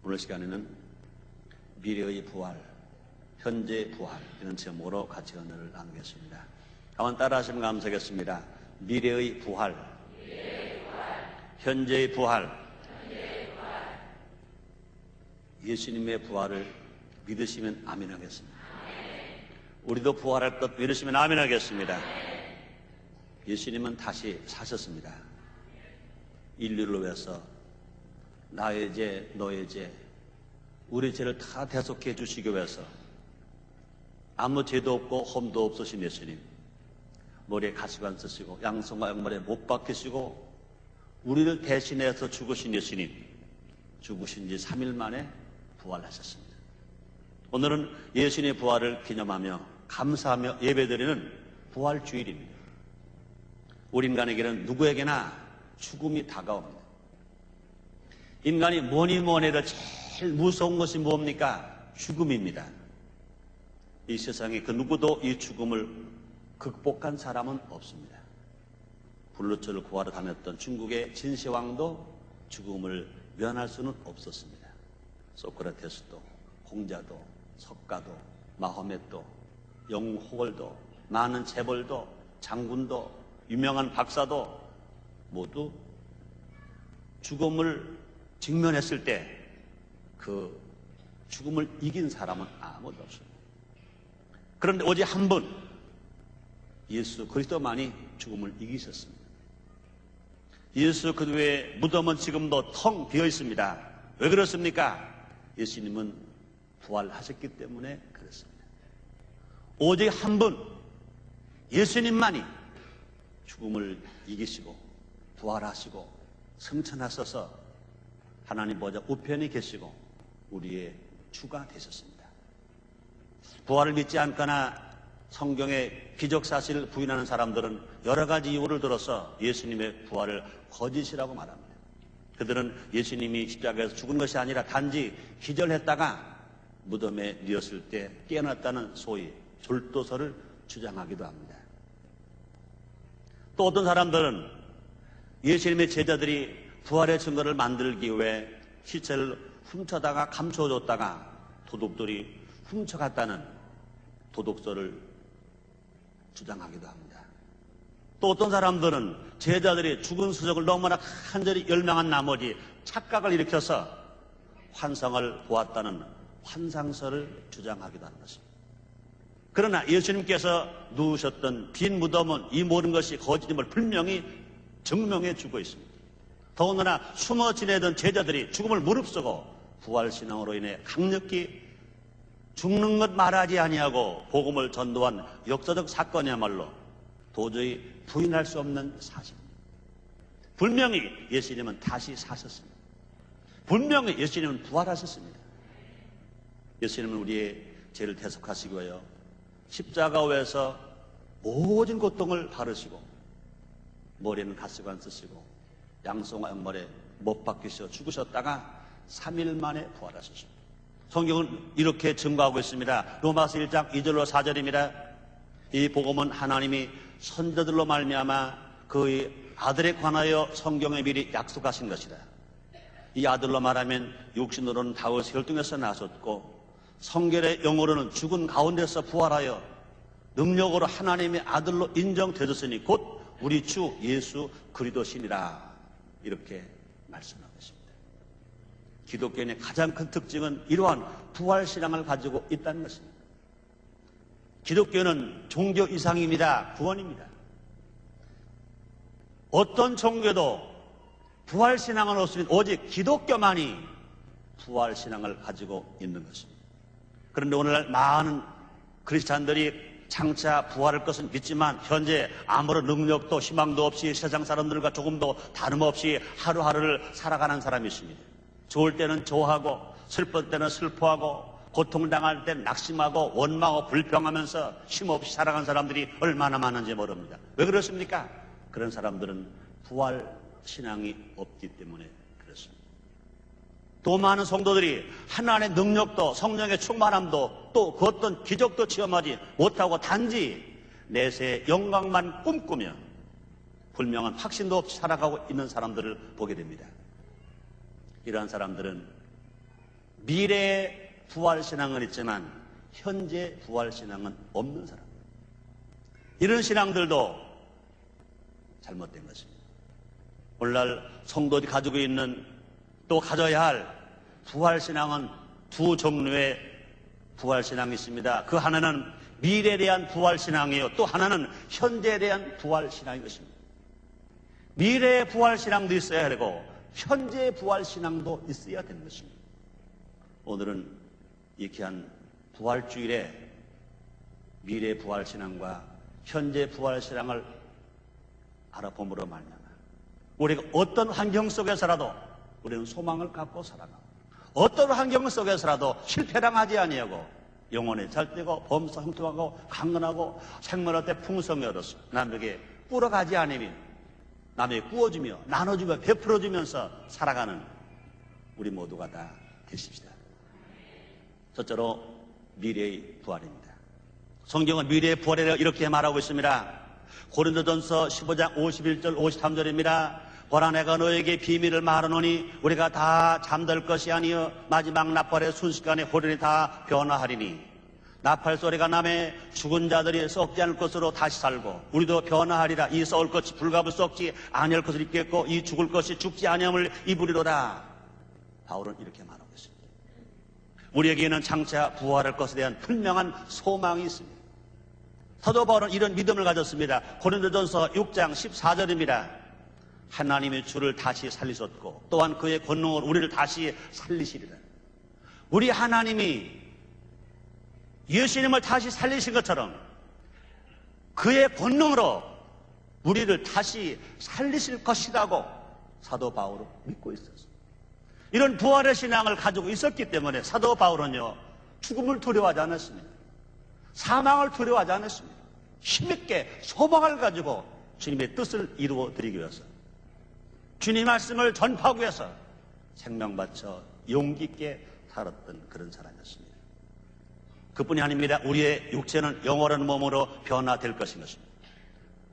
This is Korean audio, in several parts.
오늘 시간에는 미래의 부활, 현재의 부활 이런 제목으로 같이 은혜를 나누겠습니다. 한번 따라 하시면 감사하겠습니다. 미래의 부활, 현재의 부활. 예수님의 부활을 믿으시면 아멘 하겠습니다. 우리도 부활할 것 믿으시면 아멘 하겠습니다. 예수님은 다시 사셨습니다. 인류를 위해서 나의 죄, 너의 죄, 우리 죄를 다 대속해 주시기 위해서 아무 죄도 없고 험도 없으신 예수님, 머리에 가시관 쓰시고 양손과 양말에 못 박히시고 우리를 대신해서 죽으신 예수님, 죽으신 지 3일 만에 부활하셨습니다. 오늘은 예수님의 부활을 기념하며 감사하며 예배드리는 부활주일입니다. 우리 인간에게는 누구에게나 죽음이 다가옵니다. 인간이 뭐니 해도 제일 무서운 것이 뭡니까? 죽음입니다. 이 세상에 그 누구도 이 죽음을 극복한 사람은 없습니다. 불로초를 구하러 다녔던 중국의 진시황도 죽음을 면할 수는 없었습니다. 소크라테스도, 공자도, 석가도, 마호멧도, 영호걸도, 많은 재벌도, 장군도, 유명한 박사도 모두 죽음을 직면했을 때 그 죽음을 이긴 사람은 아무도 없습니다. 그런데 오직 한 분, 예수 그리스도만이 죽음을 이기셨습니다. 예수 그리스도의 무덤은 지금도 텅 비어 있습니다. 왜 그렇습니까? 예수님은 부활하셨기 때문에 그렇습니다. 오직 한 분, 예수님만이 죽음을 이기시고 부활하시고 승천하셔서 하나님 보좌 우편에 계시고 우리의 주가 되셨습니다. 부활을 믿지 않거나 성경의 기적사실을 부인하는 사람들은 여러 가지 이유를 들어서 예수님의 부활을 거짓이라고 말합니다. 그들은 예수님이 십자가에서 죽은 것이 아니라 단지 기절했다가 무덤에 누웠을 때 깨어났다는 소위 졸도설을 주장하기도 합니다. 또 어떤 사람들은 예수님의 제자들이 부활의 증거를 만들기 위해 시체를 훔쳐다가 감춰줬다가 도둑들이 훔쳐갔다는 도둑설을 주장하기도 합니다. 또 어떤 사람들은 제자들이 죽은 수적을 너무나 간절히 열망한 나머지 착각을 일으켜서 환상을 보았다는 환상설을 주장하기도 하는 것입니다. 그러나 예수님께서 누우셨던 빈 무덤은 이 모든 것이 거짓임을 분명히 증명해 주고 있습니다. 더군다나 숨어 지내던 제자들이 죽음을 무릅쓰고 부활신앙으로 인해 강력히 죽는 것 말하지 아니하고 복음을 전도한 역사적 사건이야말로 도저히 부인할 수 없는 사실입니다. 분명히 예수님은 다시 사셨습니다. 분명히 예수님은 부활하셨습니다. 예수님은 우리의 죄를 대속하시기 위하여 십자가에서 모든 고통을 바르시고 머리에는 가시관 쓰시고 양손과 양말에 못 박히셔 죽으셨다가 3일 만에 부활하셨습니다. 성경은 이렇게 증거하고 있습니다. 로마서 1장 2절로 4절입니다. 이 복음은 하나님이 선자들로 말미암아 그의 아들에 관하여 성경에 미리 약속하신 것이다. 이 아들로 말하면 육신으로는 다윗의 혈통에서 나셨고 성결의 영으로는 죽은 가운데서 부활하여 능력으로 하나님의 아들로 인정되었으니 곧 우리 주 예수 그리스도시니라. 이렇게 말씀하고 있습니다. 기독교인의 가장 큰 특징은 이러한 부활신앙을 가지고 있다는 것입니다. 기독교는 종교 이상입니다. 구원입니다. 어떤 종교도 부활신앙은 없으면 오직 기독교만이 부활신앙을 가지고 있는 것입니다. 그런데 오늘날 많은 크리스찬들이 장차 부활할 것은 믿지만 현재 아무런 능력도 희망도 없이 세상 사람들과 조금도 다름없이 하루하루를 살아가는 사람이 있습니다. 좋을 때는 좋아하고 슬플 때는 슬퍼하고 고통당할 때는 낙심하고 원망하고 불평하면서 힘없이 살아가는 사람들이 얼마나 많은지 모릅니다. 왜 그렇습니까? 그런 사람들은 부활 신앙이 없기 때문에 그렇습니다. 또 많은 성도들이 하나님의 능력도 성령의 충만함도 또 그 어떤 기적도 체험하지 못하고 단지 내세의 영광만 꿈꾸며 분명한 확신도 없이 살아가고 있는 사람들을 보게 됩니다. 이러한 사람들은 미래의 부활신앙은 있지만 현재 부활신앙은 없는 사람. 이런 신앙들도 잘못된 것입니다. 오늘날 성도들이 가지고 있는 또 가져야 할 부활신앙은 두 종류의 부활신앙이 있습니다. 그 하나는 미래에 대한 부활신앙이요, 또 하나는 현재에 대한 부활신앙인 것입니다. 미래의 부활신앙도 있어야 되고 현재의 부활신앙도 있어야 되는 것입니다. 오늘은 이 귀한 부활주일에 미래의 부활신앙과 현재 부활신앙을 알아봄으로 말미암아 우리가 어떤 환경 속에서라도 우리는 소망을 갖고 살아가고, 어떤 환경 속에서라도 실패당하지 아니하고 영혼이 잘되고 범사 형통하고 강건하고 생명할 때 풍성히 얻어서 남에게 뿌려가지 않으며 남에게 꾸어주며 나눠주며 베풀어주면서 살아가는 우리 모두가 다 되십시다. 첫째로 미래의 부활입니다. 성경은 미래의 부활에 대해 이렇게 말하고 있습니다. 고린도전서 15장 51절 53절입니다. 보라, 내가 너에게 비밀을 말하노니 우리가 다 잠들 것이 아니여 마지막 나팔의 순식간에 호련히 다 변화하리니, 나팔 소리가 나매 죽은 자들이 썩지 않을 것으로 다시 살고 우리도 변화하리라. 이 썩을 것이 불갑을 썩지 아니할 것을 입겠고 이 죽을 것이 죽지 아니함을 입으리로다. 바울은 이렇게 말하고 있습니다. 우리에게는 장차 부활할 것에 대한 분명한 소망이 있습니다. 사도 바울은 이런 믿음을 가졌습니다. 고린도전서 6장 14절입니다. 하나님이 주를 다시 살리셨고 또한 그의 권능으로 우리를 다시 살리시리라. 우리 하나님이 예수님을 다시 살리신 것처럼 그의 권능으로 우리를 다시 살리실 것이라고 사도 바울은 믿고 있었어요. 이런 부활의 신앙을 가지고 있었기 때문에 사도 바울은요, 죽음을 두려워하지 않았습니다. 사망을 두려워하지 않았습니다. 힘있게 소망을 가지고 주님의 뜻을 이루어 드리기 위해서, 주님 말씀을 전파하기 위해서 생명 바쳐 용기 있게 살았던 그런 사람이었습니다. 그뿐이 아닙니다. 우리의 육체는 영원한 몸으로 변화될 것인 것입니다.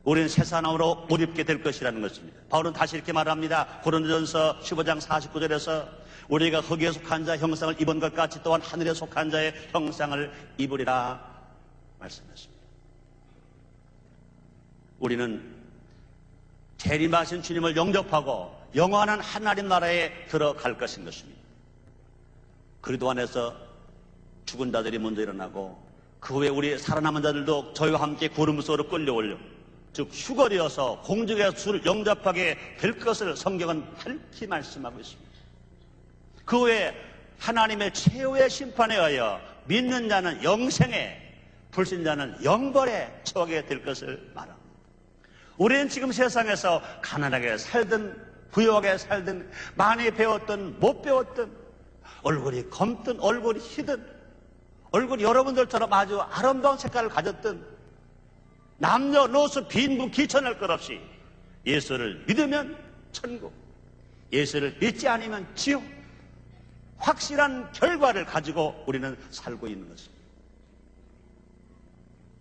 우리는 새 사람으로 옷 입게 될 것이라는 것입니다. 바울은 다시 이렇게 말합니다. 고린도전서 15장 49절에서 우리가 흙에 속한 자 형상을 입은 것 같이 또한 하늘에 속한 자의 형상을 입으리라 말씀하십니다. 우리는 재림하신 주님을 영접하고 영원한 하나님 나라에 들어갈 것인 것입니다. 그리도 안에서 죽은 자들이 먼저 일어나고 그 후에 우리 살아남은 자들도 저희와 함께 구름 속으로 끌려올려 즉 휴거되어서 공중의 주를 영접하게 될 것을 성경은 밝히 말씀하고 있습니다. 그 후에 하나님의 최후의 심판에 의하여 믿는 자는 영생에, 불신자는 영벌에 처하게 될 것을 말합니다. 우리는 지금 세상에서 가난하게 살든 부유하게 살든 많이 배웠든 못 배웠든 얼굴이 검든 얼굴이 희든 얼굴이 여러분들처럼 아주 아름다운 색깔을 가졌든 남녀노소 빈부 귀천할 것 없이 예수를 믿으면 천국, 예수를 믿지 않으면 지옥, 확실한 결과를 가지고 우리는 살고 있는 것입니다.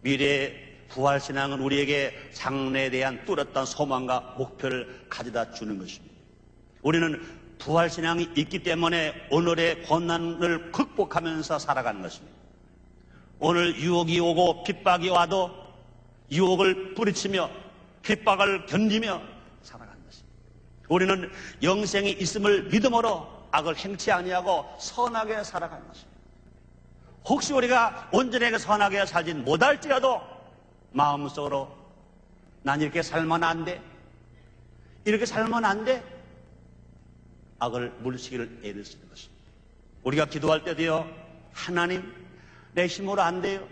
미래의 부활신앙은 우리에게 장래에 대한 뚜렷한 소망과 목표를 가져다 주는 것입니다. 우리는 부활신앙이 있기 때문에 오늘의 고난을 극복하면서 살아가는 것입니다. 오늘 유혹이 오고 핍박이 와도 유혹을 뿌리치며 핍박을 견디며 살아가는 것입니다. 우리는 영생이 있음을 믿음으로 악을 행치 아니하고 선하게 살아가는 것입니다. 혹시 우리가 온전하게 선하게 살지 못할지라도 마음속으로 난 이렇게 살면 안 돼, 이렇게 살면 안 돼, 악을 물리치기를 애를 쓰는 것입니다. 우리가 기도할 때도요, 하나님 내 힘으로 안 돼요,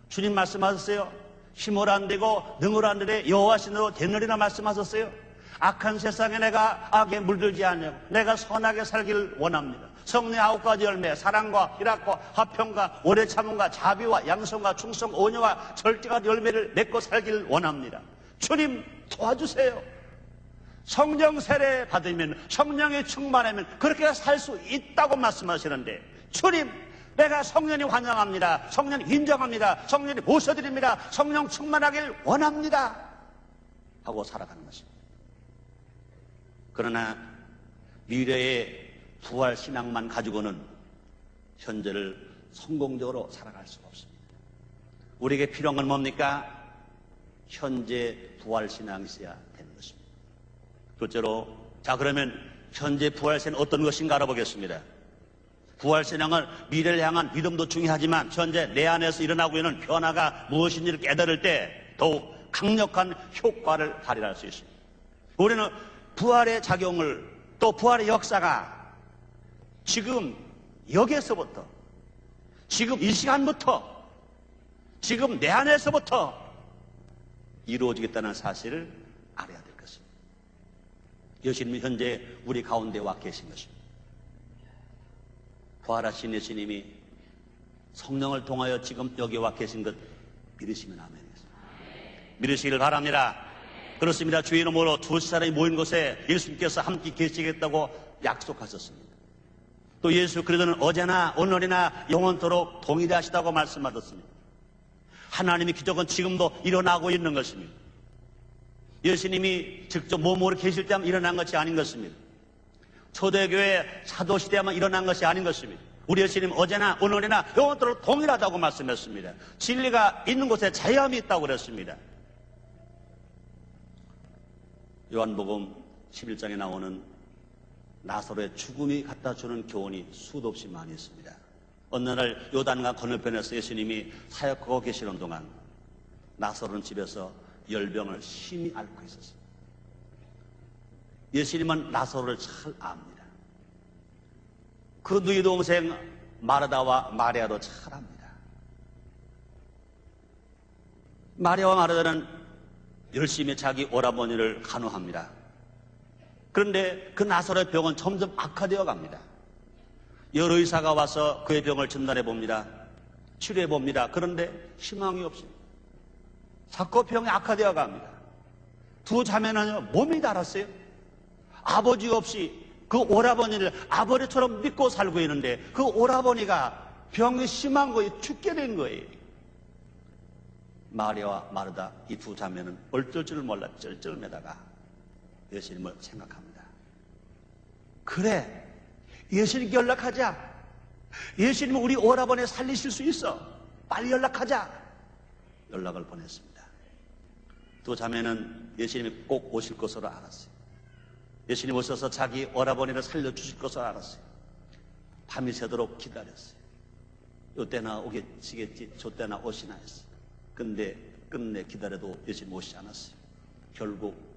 주님 말씀하셨어요, 힘으로 안 되고 능으로 안 되되 여호와신으로 되느리라 말씀하셨어요. 악한 세상에 내가 악에 물들지 않냐고, 내가 선하게 살기를 원합니다. 성령의 9가지 열매, 사랑과 희락과 화평과 오래 참음과 자비와 양성과 충성, 온유와 절제가 열매를 맺고 살기를 원합니다. 주님 도와주세요. 성령 세례 받으면, 성령이 충만하면 그렇게 살 수 있다고 말씀하시는데, 주님 내가 성령이 환영합니다, 성령이 인정합니다, 성령이 모셔드립니다, 성령 충만하길 원합니다 하고 살아가는 것입니다. 그러나 미래의 부활 신앙만 가지고는 현재를 성공적으로 살아갈 수가 없습니다. 우리에게 필요한 건 뭡니까? 현재 부활신앙이 있어야 되는 것입니다. 둘째로, 자 그러면 현재 부활신은 어떤 것인가 알아보겠습니다. 부활신앙은 미래를 향한 믿음도 중요하지만 현재 내 안에서 일어나고 있는 변화가 무엇인지를 깨달을 때 더욱 강력한 효과를 발휘할 수 있습니다. 우리는 부활의 작용을, 또 부활의 역사가 지금 여기에서부터, 지금 이 시간부터, 지금 내 안에서부터 이루어지겠다는 사실을 알아야 될 것입니다. 예수님이 현재 우리 가운데 와 계신 것입니다. 부활하신 예수님이 성령을 통하여 지금 여기 와 계신 것 믿으시면 아멘이겠습니다. 믿으시기를 바랍니다. 그렇습니다. 주의 이름으로 두 사람이 모인 곳에 예수님께서 함께 계시겠다고 약속하셨습니다. 또 예수 그리스도는 어제나 오늘이나 영원토록 동일하시다고 말씀하셨습니다. 하나님의 기적은 지금도 일어나고 있는 것입니다. 예수님이 직접 몸으로 계실 때만 일어난 것이 아닌 것입니다. 초대교회 사도시대에만 일어난 것이 아닌 것입니다. 우리 예수님 어제나 오늘이나 영원토록 동일하다고 말씀했습니다. 진리가 있는 곳에 자유함이 있다고 그랬습니다. 요한복음 11장에 나오는 나사로의 죽음이 갖다 주는 교훈이 수도 없이 많이 있습니다. 어느 날 요단강 건너편에서 예수님이 사역하고 계시는 동안 나사로는 집에서 열병을 심히 앓고 있었습니다. 예수님은 나사로를 잘 압니다. 그 누이 동생 마르다와 마리아도 잘 압니다. 마리아와 마르다는 열심히 자기 오라버니를 간호합니다. 그런데 그 나사로의 병은 점점 악화되어 갑니다. 여러 의사가 와서 그의 병을 진단해 봅니다. 치료해 봅니다. 그런데 희망이 없습니다. 자꾸 병이 악화되어 갑니다. 두 자매는 몸이 달았어요. 아버지 없이 그 오라버니를 아버지처럼 믿고 살고 있는데 그 오라버니가 병이 심한 거예요. 죽게 된 거예요. 마리아와 마르다 이 두 자매는 어쩔 줄 몰라 쩔쩔매다가 예수님을 생각합니다. 그래, 예수님께 연락하자. 예수님은 우리 오라버니 살리실 수 있어. 빨리 연락하자. 연락을 보냈습니다. 두 자매는 예수님이 꼭 오실 것으로 알았어요. 예수님 오셔서 자기 오라버니를 살려주실 것을 알았어요. 밤이 새도록 기다렸어요. 요때나 오겠지, 저때나 오시나 했어요. 근데 끝내 기다려도 예수님 오시지 않았어요. 결국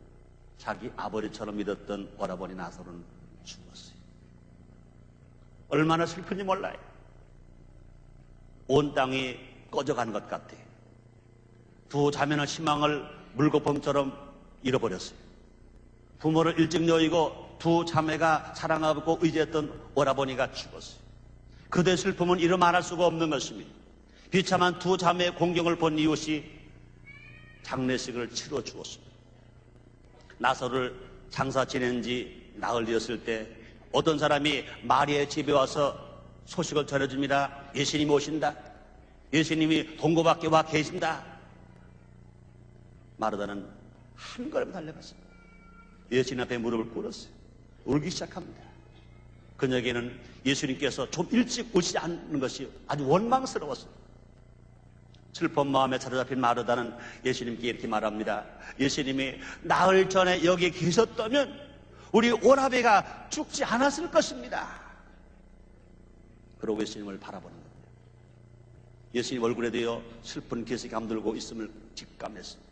자기 아버지처럼 믿었던 오라버니 나사로는 죽었어요. 얼마나 슬픈지 몰라요. 온 땅이 꺼져간 것 같아요. 두 자매는 희망을 물거품처럼 잃어버렸어요. 부모를 일찍 여의고 두 자매가 사랑하고 의지했던 오라버니가 죽었어요. 그대의 슬픔은 이루 말할 수가 없는 것입니다. 비참한 두 자매의 공경을 본 이웃이 장례식을 치러 주었습니다. 나사로를 장사 지낸 지 나흘 되었을 때 어떤 사람이 마리아의 집에 와서 소식을 전해줍니다. 예수님이 오신다. 예수님이 동고밖에 와 계신다. 마르다는 한 걸음 달려갔습니다. 예수님 앞에 무릎을 꿇었어요. 울기 시작합니다. 그녀에게는 예수님께서 좀 일찍 오시지 않는 것이 아주 원망스러웠어요. 슬픈 마음에 사로잡힌 마르다는 예수님께 이렇게 말합니다. 예수님이 나흘 전에 여기에 계셨다면 우리 오라베가 죽지 않았을 것입니다. 그러고 예수님을 바라보는 겁니다. 예수님 얼굴에 대어 슬픈 기색이 감돌고 있음을 직감했습니다.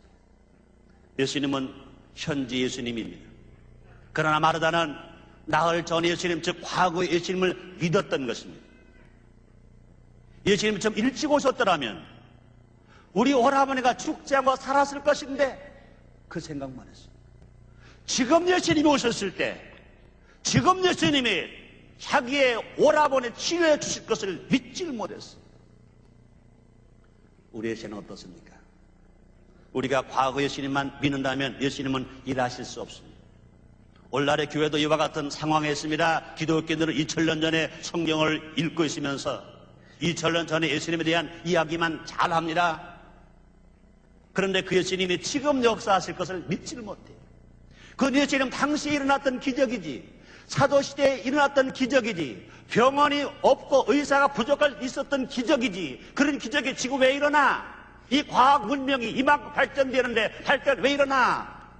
예수님은 현재 예수님입니다. 그러나 마르다는 나흘 전 예수님, 즉 과거의 예수님을 믿었던 것입니다. 예수님이 좀 일찍 오셨더라면 우리 오라버니가 죽지 않고 살았을 것인데 그 생각만 했어요. 지금 예수님이 오셨을 때, 지금 예수님이 자기의 오라버니 치료해 주실 것을 믿질 못했어요. 우리의 신은 어떻습니까? 우리가 과거 예수님만 믿는다면 예수님은 일하실 수 없습니다. 오늘날의 교회도 이와 같은 상황에 있습니다. 기독교인들은 2000년 전에 성경을 읽고 있으면서 2000년 전에 예수님에 대한 이야기만 잘합니다. 그런데 그 예수님이 지금 역사하실 것을 믿지를 못해요. 그 예수님 당시에 일어났던 기적이지, 사도시대에 일어났던 기적이지, 병원이 없고 의사가 부족할 있었던 기적이지, 그런 기적이 지금 왜 일어나? 이 과학 문명이 이만큼 발전되는데 발전 왜 일어나?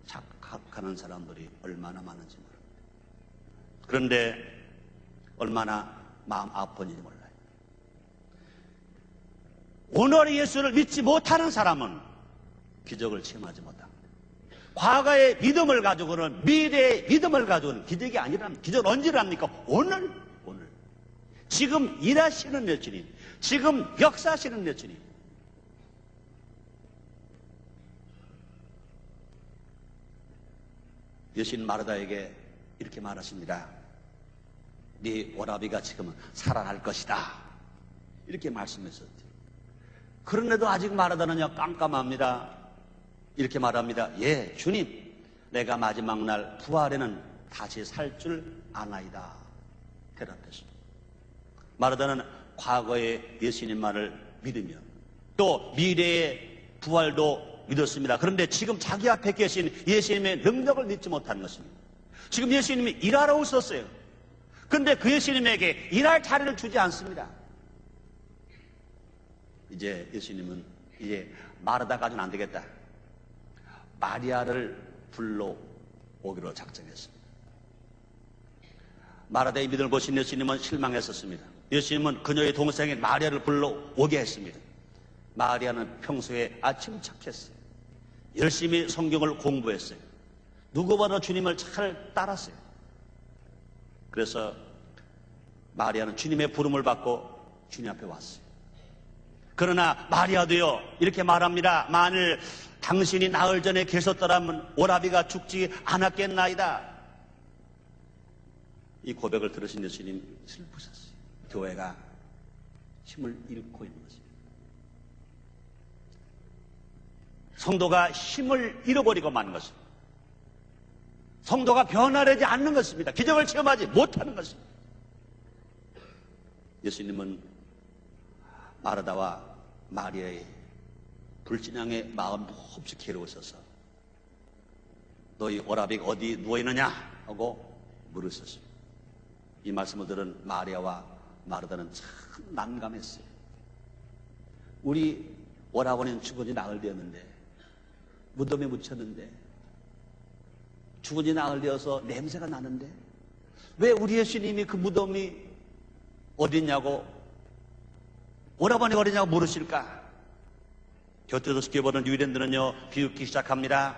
착각하는 사람들이 얼마나 많은지 모릅니다. 그런데 얼마나 마음 아픈지 몰라요. 오늘의 예수를 믿지 못하는 사람은 기적을 체험하지 못합니다. 과거의 믿음을 가지고는, 미래의 믿음을 가지고는 기적이 아니랍니다. 기적은 언제 일어납니까? 오늘. 지금 일하시는 여친이, 지금 역사하시는 여친이. 여신 마르다에게 이렇게 말하십니다. 네 오라비가 지금은 살아날 것이다, 이렇게 말씀했었죠. 그런데도 아직 마르다는요 깜깜합니다. 이렇게 말합니다. 예, 주님, 내가 마지막 날 부활에는 다시 살 줄 아나이다, 대답했습니다. 마르다는 과거의 예수님 말을 믿으며 또 미래의 부활도 믿었습니다. 그런데 지금 자기 앞에 계신 예수님의 능력을 믿지 못하는 것입니다. 지금 예수님이 일하러 오셨어요. 그런데 그 예수님에게 일할 자리를 주지 않습니다. 이제 예수님은 이제 마르다 가지고는 안 되겠다, 마리아를 불러오기로 작정했습니다. 마르다의 믿음을 보신 예수님은 실망했었습니다. 예수님은 그녀의 동생인 마리아를 불러오게 했습니다. 마리아는 평소에 아침 착했어요. 열심히 성경을 공부했어요. 누구보다 주님을 잘 따랐어요. 그래서 마리아는 주님의 부름을 받고 주님 앞에 왔어요. 그러나 마리아도요 이렇게 말합니다. 만일 당신이 나흘 전에 계셨더라면 오라비가 죽지 않았겠나이다. 이 고백을 들으신 예수님 슬프셨어요. 교회가 힘을 잃고 있는 것입니다. 성도가 힘을 잃어버리고 마는 것입니다. 성도가 변화되지 않는 것입니다. 기적을 체험하지 못하는 것입니다. 예수님은 마르다와 마리아의 불신앙의 마음 몹시 괴로우셔서 너희 오라비가 어디 누워있느냐 하고 물으셨습니다. 이 말씀을 들은 마리아와 마르다는 참 난감했어요. 우리 오라버니는 죽은 지 나흘 되었는데, 무덤에 묻혔는데, 죽은 지 나흘 되어서 냄새가 나는데 왜 우리 예수님이 그 무덤이 어딨냐고, 오라버니가 어디냐고 물으실까? 곁에서 지켜보는 유대인들은요 비웃기 시작합니다.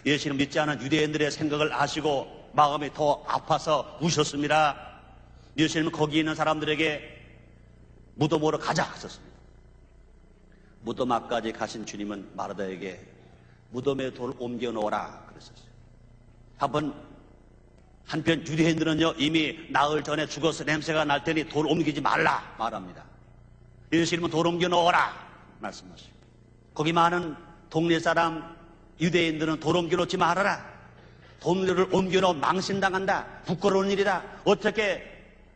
예수님 믿지 않은 유대인들의 생각을 아시고 마음이 더 아파서 우셨습니다. 예수님은 거기 있는 사람들에게 무덤으로 가자 하셨습니다. 무덤 앞까지 가신 주님은 마르다에게 무덤에 돌을 옮겨 놓으라 그랬었어요. 한편 유대인들은요 이미 나흘 전에 죽어서 냄새가 날 테니 돌 옮기지 말라 말합니다. 예수님은 돌 옮겨 놓으라 말씀하시고, 거기 많은 동네 사람 유대인들은 돌 옮겨 놓지 말아라, 돌을 옮겨 놓으면 망신당한다, 부끄러운 일이다, 어떻게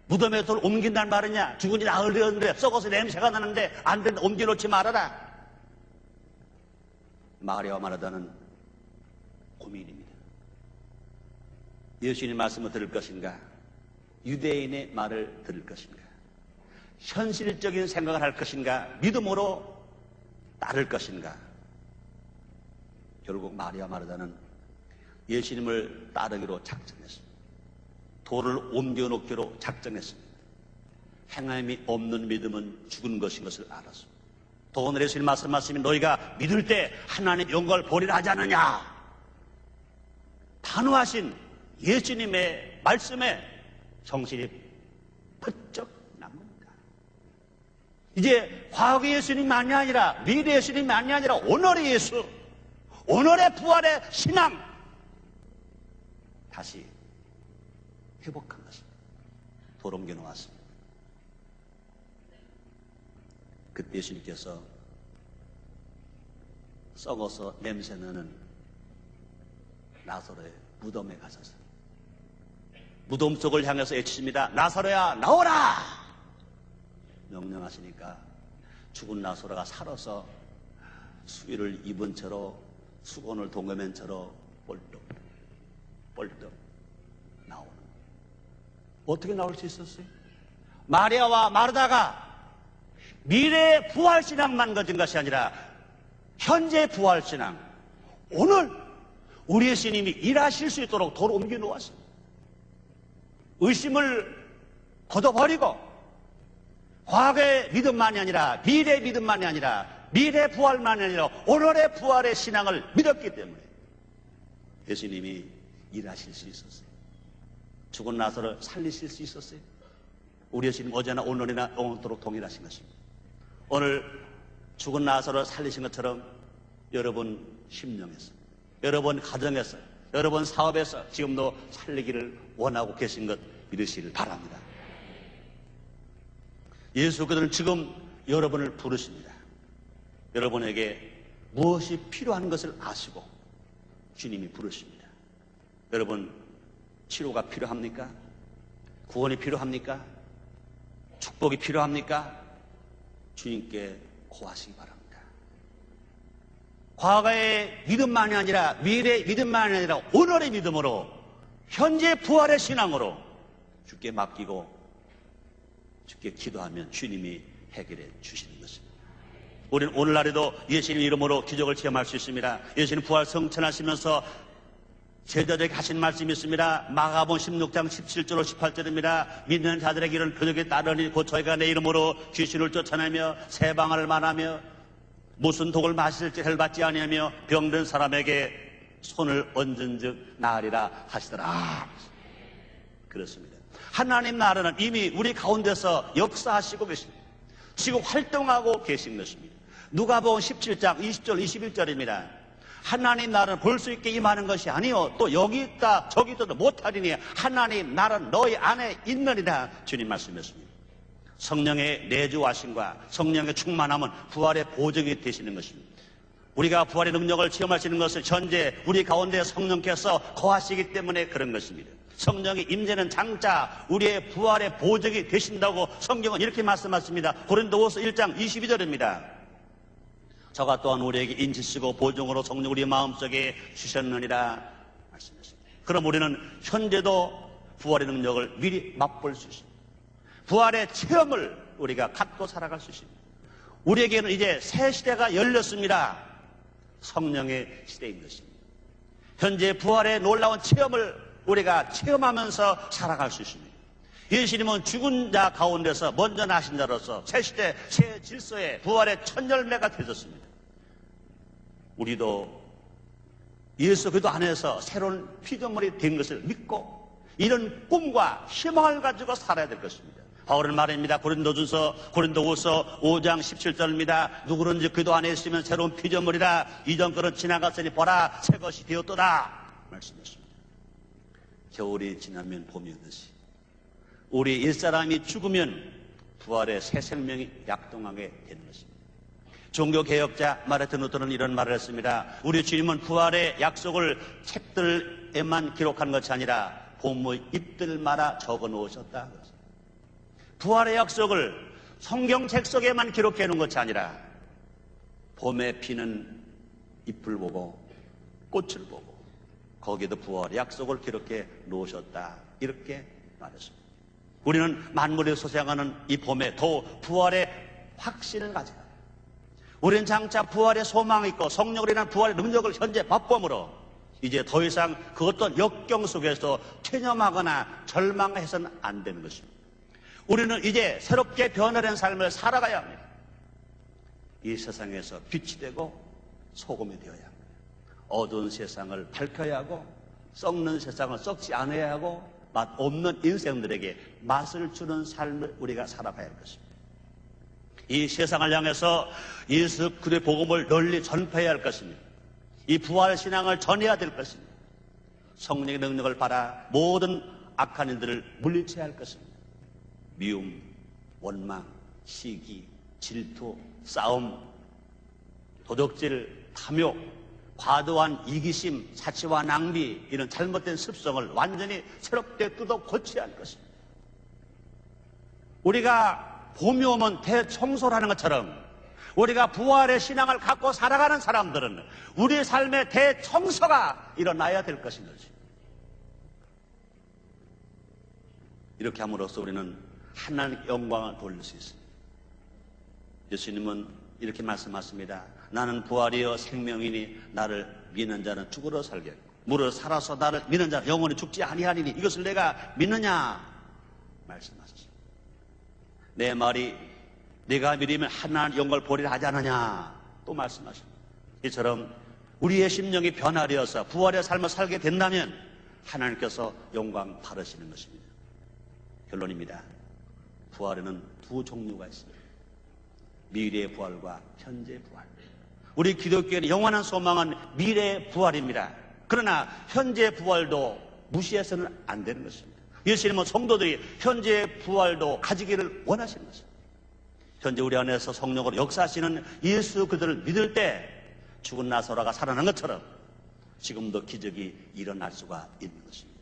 무덤에 돌 옮긴단 말이냐, 죽은 지 나흘 되었는데 썩어서 냄새가 나는데 안 된다, 옮겨 놓지 말아라. 마리아와 마르다는 고민입니다. 예수님의 말씀을 들을 것인가, 유대인의 말을 들을 것인가, 현실적인 생각을 할 것인가, 믿음으로 따를 것인가. 결국 마리아 마르다는 예수님을 따르기로 작정했습니다. 돌을 옮겨놓기로 작정했습니다. 행함이 없는 믿음은 죽은 것인 것을 알았습니다. 또 오늘 예수님 말씀하시면 너희가 믿을 때 하나님 영광을 보리라 하지 않느냐. 단호하신 예수님의 말씀에 정신이 번쩍 납니다. 이제 과거의 예수님만이 아니라 미래의 예수님만이 아니라 오늘의 예수, 오늘의 부활의 신앙 다시 회복한 것입니다. 돌 옮겨 놓았습니다. 그때 예수님께서 썩어서 냄새나는 나사로의 무덤에 가셔서 무덤 속을 향해서 외치십니다. 나사로야 나오라! 명령하시니까 죽은 나사로가 살아서 수의를 입은 채로 수건을 동여맨 채로 뻘떡 나오는 어떻게 나올 수 있었어요? 마리아와 마르다가 미래의 부활신앙만 가진 것이 아니라 현재 부활신앙, 오늘 우리의 주님이 일하실 수 있도록 도로 옮겨 놓았어요. 의심을 걷어버리고 과거의 믿음만이 아니라 미래의 믿음만이 아니라 미래 부활만이 아니라 오늘의 부활의 신앙을 믿었기 때문에 예수님이 일하실 수 있었어요. 죽은 나사로를 살리실 수 있었어요. 우리 예수님 어제나 오늘이나 영원토록 동일하신 것입니다. 오늘 죽은 나사로를 살리신 것처럼 여러분 심령에서, 여러분 가정에서, 여러분 사업에서 지금도 살리기를 원하고 계신 것 믿으시길 바랍니다. 예수 그들은 지금 여러분을 부르십니다. 여러분에게 무엇이 필요한 것을 아시고 주님이 부르십니다. 여러분 치료가 필요합니까? 구원이 필요합니까? 축복이 필요합니까? 주님께 고하시기 바랍니다. 과거의 믿음만이 아니라 미래의 믿음만이 아니라 오늘의 믿음으로 현재 부활의 신앙으로 주께 맡기고 주께 기도하면 주님이 해결해 주시는 것입니다. 우리는 오늘날에도 예수님 이름으로 기적을 체험할 수 있습니다. 예수님 부활 성천하시면서 제자들에게 하신 말씀이 있습니다. 마가복음 16장 17절로 18절입니다. 믿는 자들에게 이런 표적이 따르니 곧 저희가 내 이름으로 귀신을 쫓아내며 세방을 말하며 무슨 독을 마실지 헬받지 아니하며 병든 사람에게 손을 얹은 즉 나으리라 하시더라. 그렇습니다. 하나님 나라는 이미 우리 가운데서 역사하시고 계십니다. 지금 활동하고 계신 것입니다. 누가복음 17장 20절 21절입니다. 하나님 나라는 볼 수 있게 임하는 것이 아니요 또 여기 있다 저기 있다도 못하리니 하나님 나라는 너희 안에 있느니라 주님 말씀했습니다. 성령의 내주하심과 성령의 충만함은 부활의 보증이 되시는 것입니다. 우리가 부활의 능력을 체험하시는 것은 현재 우리 가운데 성령께서 거하시기 때문에 그런 것입니다. 성령의 임재는 장차 우리의 부활의 보증이 되신다고 성경은 이렇게 말씀하십니다. 고린도후서 1장 22절입니다. 저가 또한 우리에게 인치시고 보증으로 성령 우리 마음속에 주셨느니라 말씀하십니다. 그럼 우리는 현재도 부활의 능력을 미리 맛볼 수 있습니다. 부활의 체험을 우리가 갖고 살아갈 수 있습니다. 우리에게는 이제 새 시대가 열렸습니다. 성령의 시대인 것입니다. 현재 부활의 놀라운 체험을 우리가 체험하면서 살아갈 수 있습니다. 예수님은 죽은 자 가운데서 먼저 나신 자로서 새 시대, 새 질서의 부활의 첫 열매가 되셨습니다. 우리도 예수 그리스도 안에서 새로운 피조물이 된 것을 믿고 이런 꿈과 희망을 가지고 살아야 될 것입니다. 바울은 말입니다. 고린도후서 5장 17절입니다. 누구든지 그리스도 안에 있으면 새로운 피조물이라 이전 것은 지나갔으니 보라 새 것이 되었도다 말씀했습니다. 겨울이 지나면 봄이 오듯이 우리 옛사람이 죽으면 부활의 새 생명이 약동하게 되는 것입니다. 종교개혁자 마르틴 루터는 이런 말을 했습니다. 우리 주님은 부활의 약속을 책들에만 기록한 것이 아니라 봄의 잎들 말아 적어 놓으셨다. 부활의 약속을 성경책 속에만 기록해 놓은 것이 아니라 봄에 피는 잎을 보고 꽃을 보고 거기에도 부활의 약속을 기록해 놓으셨다. 이렇게 말했습니다. 우리는 만물에 소생하는 이 봄에 더 부활의 확신을 가져야 합니다. 우리는 장차 부활의 소망이 있고 성령으로 인한 부활의 능력을 현재 맛보므로 이제 더 이상 그 어떤 역경 속에서 퇴념하거나 절망해서는 안 되는 것입니다. 우리는 이제 새롭게 변화된 삶을 살아가야 합니다. 이 세상에서 빛이 되고 소금이 되어야 합니다. 어두운 세상을 밝혀야 하고 썩는 세상을 썩지 않아야 하고 맛 없는 인생들에게 맛을 주는 삶을 우리가 살아가야 할 것입니다. 이 세상을 향해서 예수 그리스도의 복음을 널리 전파해야 할 것입니다. 이 부활 신앙을 전해야 될 것입니다. 성령의 능력을 받아 모든 악한 일들을 물리쳐야 할 것입니다. 미움, 원망, 시기, 질투, 싸움, 도적질, 탐욕, 과도한 이기심, 사치와 낭비 이런 잘못된 습성을 완전히 새롭게 뜯어 고쳐야 할 것입니다. 우리가 봄이 오면 대청소를 하는 것처럼 우리가 부활의 신앙을 갖고 살아가는 사람들은 우리 삶의 대청소가 일어나야 될 것인 거지. 이렇게 함으로써 우리는 하나님께 영광을 돌릴 수 있습니다. 예수님은 이렇게 말씀하십니다. 나는 부활이여 생명이니 나를 믿는 자는 죽으러 살겠고 무릇 살아서 나를 믿는 자는 영원히 죽지 아니하리니 이것을 내가 믿느냐 말씀하셨습니다. 내 말이 내가 믿으면 하나님 영광을 보리라 하지 않느냐 또 말씀하십니다. 이처럼 우리의 심령이 변화되어서 부활의 삶을 살게 된다면 하나님께서 영광 받으시는 것입니다. 결론입니다. 부활에는 두 종류가 있습니다. 미래의 부활과 현재의 부활. 우리 기독교의 영원한 소망은 미래의 부활입니다. 그러나 현재의 부활도 무시해서는 안 되는 것입니다. 예수님은 성도들이 현재의 부활도 가지기를 원하시는 것입니다. 현재 우리 안에서 성령으로 역사하시는 예수 그들을 믿을 때 죽은 나사로가 살아난 것처럼 지금도 기적이 일어날 수가 있는 것입니다.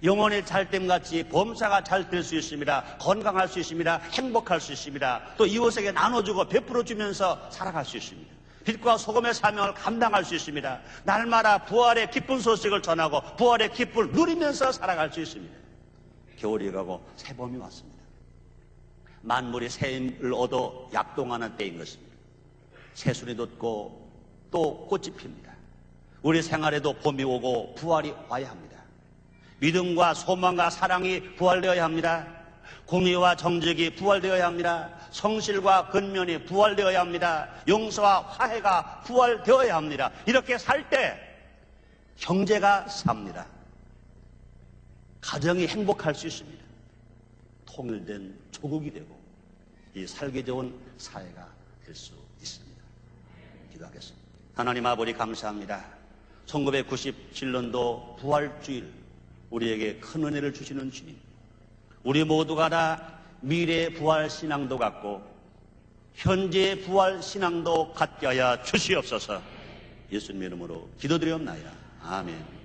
영혼이 잘됨같이 범사가 잘 될 수 있습니다. 건강할 수 있습니다. 행복할 수 있습니다. 또 이웃에게 나눠주고 베풀어주면서 살아갈 수 있습니다. 빛과 소금의 사명을 감당할 수 있습니다. 날마다 부활의 기쁜 소식을 전하고 부활의 기쁨을 누리면서 살아갈 수 있습니다. 겨울이 가고 새봄이 왔습니다. 만물이 새 힘을 얻어 약동하는 때인 것입니다. 새순이 돋고 또 꽃이 핍니다. 우리 생활에도 봄이 오고 부활이 와야 합니다. 믿음과 소망과 사랑이 부활되어야 합니다. 공의와 정직이 부활되어야 합니다. 성실과 근면이 부활되어야 합니다. 용서와 화해가 부활되어야 합니다. 이렇게 살 때 형제가 삽니다. 가정이 행복할 수 있습니다. 통일된 조국이 되고 이 살기 좋은 사회가 될 수 있습니다. 기도하겠습니다. 하나님 아버지 감사합니다. 1997년도 부활주일 우리에게 큰 은혜를 주시는 주님, 우리 모두가 다 미래의 부활 신앙도 갖고 현재의 부활 신앙도 갖게 하여 주시옵소서. 예수님의 이름으로 기도드리옵나이다. 아멘.